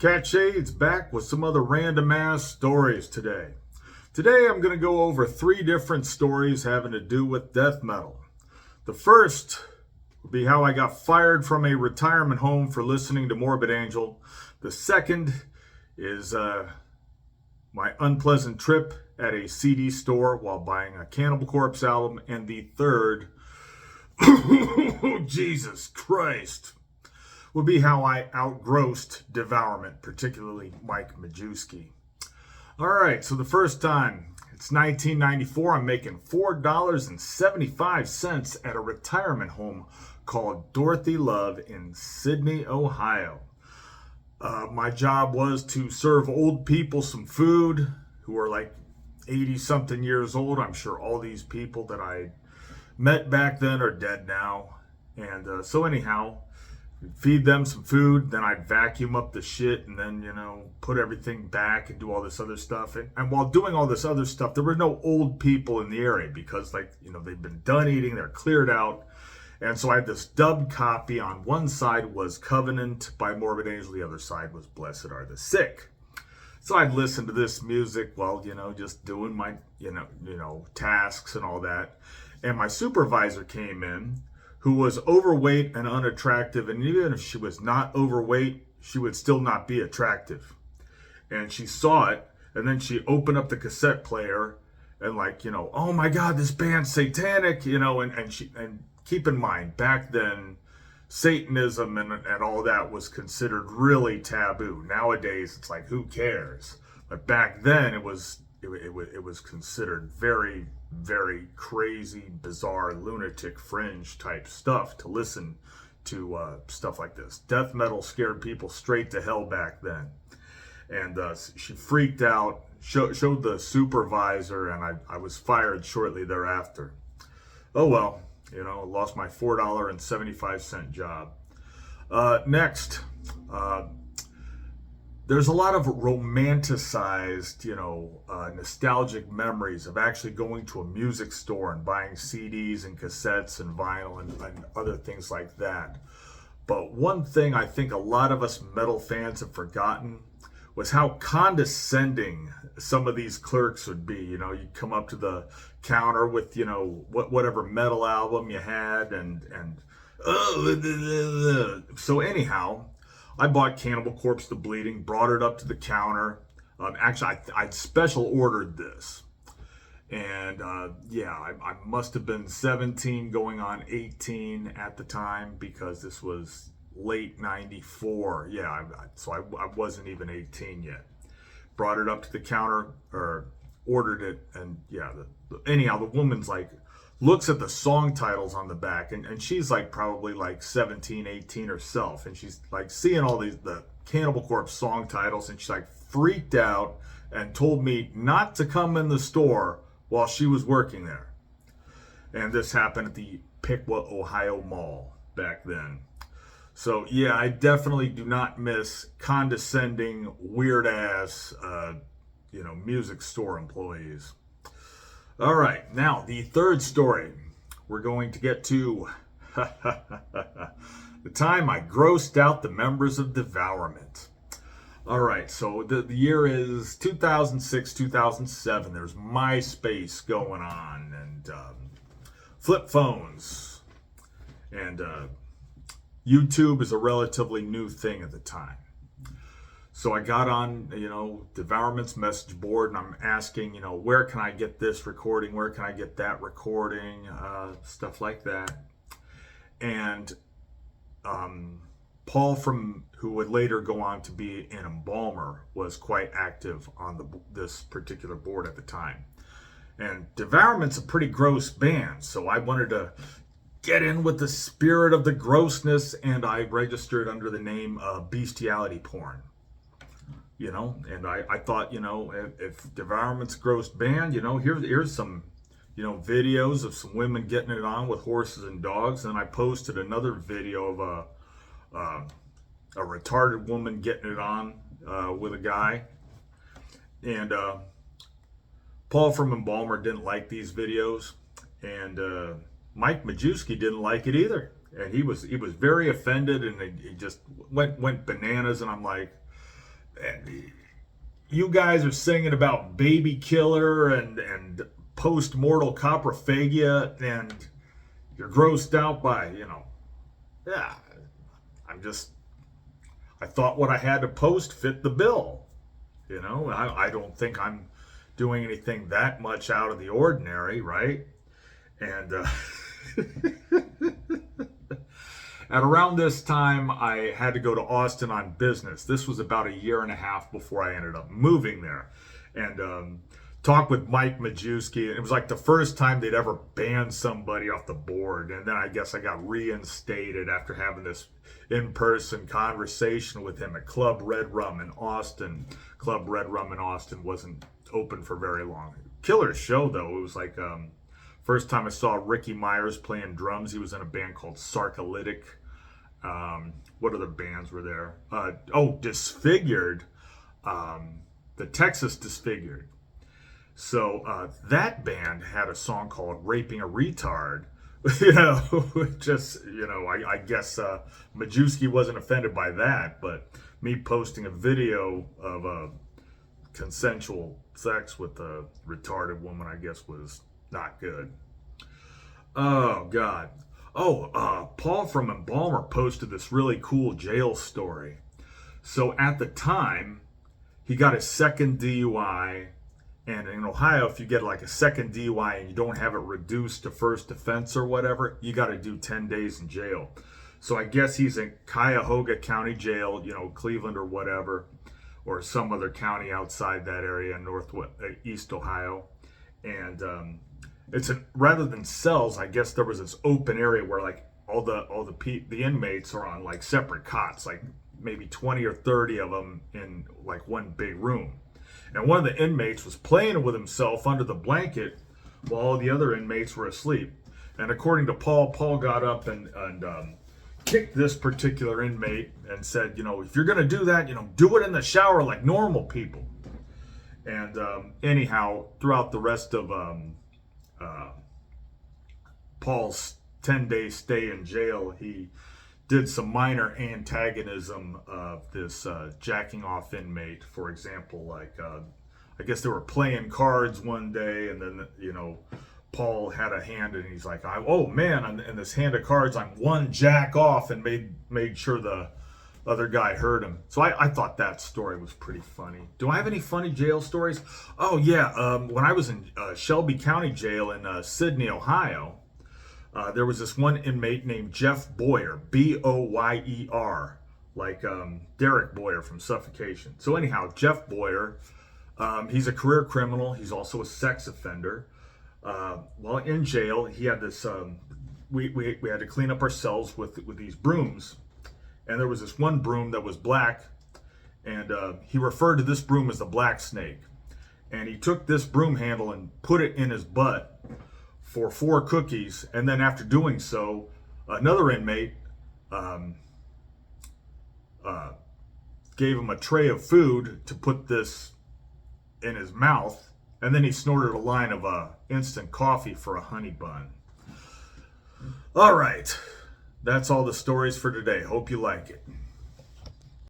Cat Shades back with some other random ass stories today. Today I'm going to go over 3 different stories having to do with death metal. The first would be how I got fired from a retirement home for listening to Morbid Angel. The second is my unpleasant trip at a CD store while buying a Cannibal Corpse album. And the third, Jesus Christ, would be how I outgrossed Devourment, particularly Mike Majewski. All right, so the first time, it's 1994. I'm making $4.75 at a retirement home called Dorothy Love in Sydney, Ohio. My job was to serve old people some food who are like 80-something years old. I'm sure all these people that I met back then are dead now. And so anyhow, feed them some food, then I'd vacuum up the shit and then, put everything back and do all this other stuff. And while doing all this other stuff, there were no old people in the area because, they'd been done eating, they're cleared out. And so I had this dubbed copy. On one side was Covenant by Morbid Angel, the other side was Blessed Are the Sick. So I'd listen to this music while, just doing my, tasks and all that. And my supervisor came in, who was overweight and unattractive, and even if she was not overweight, she would still not be attractive. And she saw it, and then she opened up the cassette player, and oh my God, this band's satanic, and keep in mind, back then, Satanism and all that was considered really taboo. Nowadays, it's like, who cares? But back then, it was considered very, very crazy, bizarre, lunatic, fringe type stuff to listen to stuff like this. Death metal scared people straight to hell back then. And she freaked out, showed the supervisor, and I was fired shortly thereafter. Oh well, lost my $4.75 job. Next, there's a lot of romanticized, nostalgic memories of actually going to a music store and buying CDs and cassettes and vinyl and other things like that. But one thing I think a lot of us metal fans have forgotten was how condescending some of these clerks would be. You'd come up to the counter with, whatever metal album you had so anyhow, I bought Cannibal Corpse The Bleeding, brought it up to the counter. Actually, I'd special ordered this. And I must have been 17 going on 18 at the time because this was late 94. So I wasn't even 18 yet. Brought it up to the counter, or ordered it, and anyhow, the woman's looks at the song titles on the back, and she's probably 17, 18 herself, and she's seeing all the Cannibal Corpse song titles, and she's freaked out and told me not to come in the store while she was working there. And this happened at the Piqua, Ohio Mall back then. So I definitely do not miss condescending, weird ass music store employees. All right, now the third story we're going to get to. The time I grossed out the members of Devourment. All right, so the year is 2006, 2007. There's MySpace going on, and flip phones, and YouTube is a relatively new thing at the time. So I got on, Devourment's message board, and I'm asking, where can I get this recording? Where can I get that recording? Stuff like that. And Paul, who would later go on to be an embalmer, was quite active on this particular board at the time. And Devourment's a pretty gross band, so I wanted to get in with the spirit of the grossness, and I registered under the name Bestiality Porn. And I thought, if Devourment's a gross band, here's some, videos of some women getting it on with horses and dogs. And I posted another video of a retarded woman getting it on with a guy. And Paul from Embalmer didn't like these videos, and Mike Majewski didn't like it either. And he was very offended, and he just went bananas. And I'm like, you guys are singing about baby killer and post-mortal coprophagia, and you're grossed out by, yeah, I'm just, I thought what I had to post fit the bill. I don't think I'm doing anything that much out of the ordinary, right? And at around this time, I had to go to Austin on business. This was about a year and a half before I ended up moving there. And talked with Mike Majewski. It was like the first time they'd ever banned somebody off the board. And then I guess I got reinstated after having this in-person conversation with him at Club Red Rum in Austin. Club Red Rum in Austin wasn't open for very long. Killer show, though. It was like first time I saw Ricky Myers playing drums. He was in a band called Sarcolytic. What other bands were there? Disfigured. The Texas Disfigured. So that band had a song called Raping a Retard. I guess Majewski wasn't offended by that, but me posting a video of consensual sex with a retarded woman, I guess, was not good. Oh, God. Paul from Embalmer posted this really cool jail story. So at the time, he got his second DUI. And in Ohio, if you get like a second DUI and you don't have it reduced to first offense or whatever, you got to do 10 days in jail. So I guess he's in Cuyahoga County Jail, Cleveland or whatever, or some other county outside that area in East Ohio. And rather than cells, I guess there was this open area where like all the inmates are on like separate cots, like maybe 20 or 30 of them in like one big room. And one of the inmates was playing with himself under the blanket while all the other inmates were asleep. And according to Paul got up and kicked this particular inmate and said, if you're going to do that, do it in the shower like normal people. And anyhow, throughout the rest of Paul's 10-day stay in jail, he did some minor antagonism of this jacking off inmate. For example, like I guess they were playing cards one day, and then Paul had a hand, and he's like, "Oh man!" In this hand of cards, I'm one jack off, and made sure the other guy heard him. So I thought that story was pretty funny. Do I have any funny jail stories? Oh yeah, when I was in Shelby County Jail in Sydney, Ohio. There was this one inmate named Jeff Boyer, Boyer, like Derek Boyer from Suffocation. So anyhow, Jeff Boyer, he's a career criminal. He's also a sex offender. While in jail, he had this, we had to clean up our cells with these brooms. And there was this one broom that was black, and he referred to this broom as the black snake. And he took this broom handle and put it in his butt for 4 cookies, and then after doing so, another inmate gave him a tray of food to put this in his mouth, and then he snorted a line of instant coffee for a honey bun. All right, that's all the stories for today. Hope you like it.